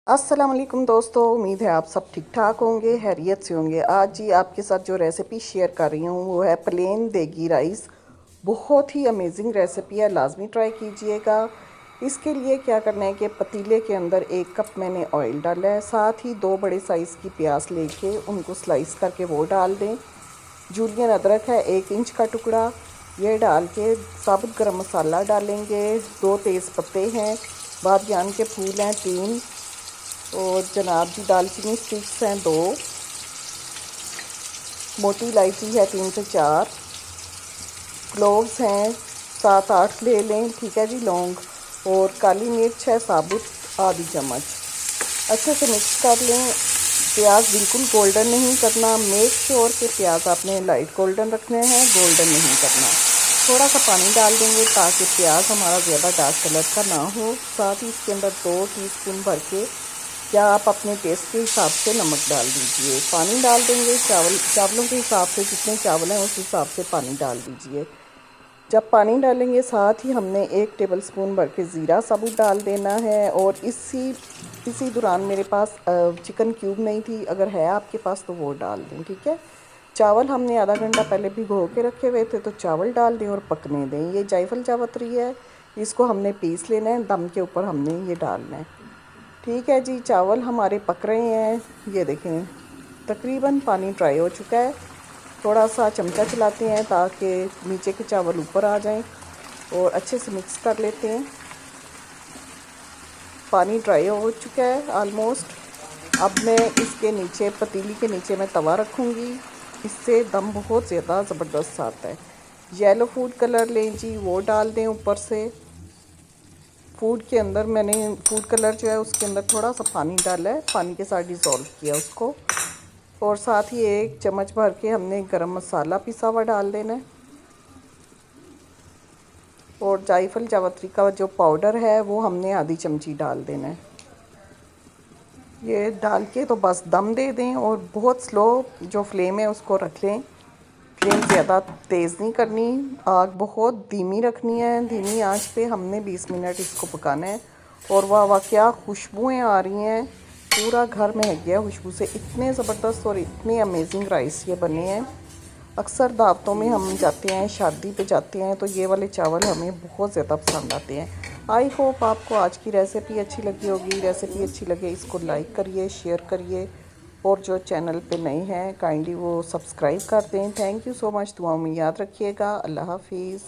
अस्सलाम वालेकुम दोस्तों, उम्मीद है आप सब ठीक ठाक होंगे, खैरियत से होंगे। आज जी आपके साथ जो रेसिपी शेयर कर रही हूँ वो है प्लेन देगी राइस। बहुत ही अमेजिंग रेसिपी है, लाजमी ट्राई कीजिएगा। इसके लिए क्या करना है कि पतीले के अंदर 1 कप मैंने ऑयल डाला है, साथ ही 2 बड़े साइज़ की प्याज लेके उनको स्लाइस करके वो डाल दें। जूलियन अदरक है 1 इंच का टुकड़ा, ये डाल के साबुत गरम मसाला डालेंगे। 2 तेज़ पत्ते हैं, बादियान के फूल हैं 3, और जनाब जी दालचीनी स्टिक्स हैं 2, मोटी इलायची है 3 से 4, क्लोव्स हैं 7-8 ले लें, ठीक है जी, लौंग, और काली मिर्च है साबुत आधी चम्मच। अच्छे से मिक्स कर लें। प्याज बिल्कुल गोल्डन नहीं करना, मेक श्योर के प्याज आपने लाइट गोल्डन रखने हैं, गोल्डन नहीं करना। थोड़ा सा पानी डाल देंगे ताकि प्याज हमारा ज़्यादा डार्क कलर का ना हो। साथ ही इसके अंदर 2 टीस्पून भर के या आप अपने टेस्ट के हिसाब से नमक डाल दीजिए। पानी डाल देंगे चावलों के हिसाब से, जितने चावल हैं उस हिसाब से पानी डाल दीजिए। जब पानी डालेंगे साथ ही हमने 1 टेबलस्पून भर के ज़ीरा साबुत डाल देना है। और इसी दौरान मेरे पास चिकन क्यूब नहीं थी, अगर है आपके पास तो वो डाल दें, ठीक है। चावल हमने आधा घंटा पहले भिगो के रखे हुए थे, तो चावल डाल दें और पकने दें। ये जायफल जावित्री है, इसको हमने पीस लेना है, दम के ऊपर हमने ये डालना है, ठीक है जी। चावल हमारे पक रहे हैं, ये देखें तकरीबन पानी ड्राई हो चुका है। थोड़ा सा चमचा चलाते हैं ताकि नीचे के चावल ऊपर आ जाएं, और अच्छे से मिक्स कर लेते हैं। पानी ड्राई हो चुका है ऑलमोस्ट। अब मैं इसके नीचे, पतीली के नीचे मैं तवा रखूँगी, इससे दम बहुत ज़्यादा ज़बरदस्त आता है। येलो फूड कलर लें जी, वो डाल दें ऊपर से। फूड के अंदर मैंने फूड कलर जो है उसके अंदर थोड़ा सा पानी डाला है, पानी के साथ डिज़ोल्व किया उसको। और साथ ही 1 चम्मच भर के हमने गरम मसाला पिसा हुआ डाल देना है, और जायफल जावित्री का जो पाउडर है वो हमने आधी चमची डाल देना है। ये डाल के तो बस दम दे दें, और बहुत स्लो जो फ्लेम है उसको रख लें। फ्लेम ज़्यादा तेज़ नहीं करनी, आग बहुत धीमी रखनी है। धीमी आंच पे हमने 20 मिनट इसको पकाना है। और वाह वाह क्या खुशबुएं आ रही हैं, पूरा घर महक गया खुशबू से। इतने ज़बरदस्त और इतने अमेजिंग राइस ये बने हैं। अक्सर दावतों में हम जाते हैं, शादी पे जाते हैं, तो ये वाले चावल हमें बहुत ज़्यादा पसंद आते हैं। आई होप आपको आज की रेसिपी अच्छी लगी होगी। रेसिपी अच्छी लगे इसको लाइक करिए, शेयर करिए, और जो चैनल पे नए हैं काइंडली वो सब्सक्राइब कर दें। थैंक यू सो मच, दुआओं में याद रखिएगा। अल्लाह हाफिज़।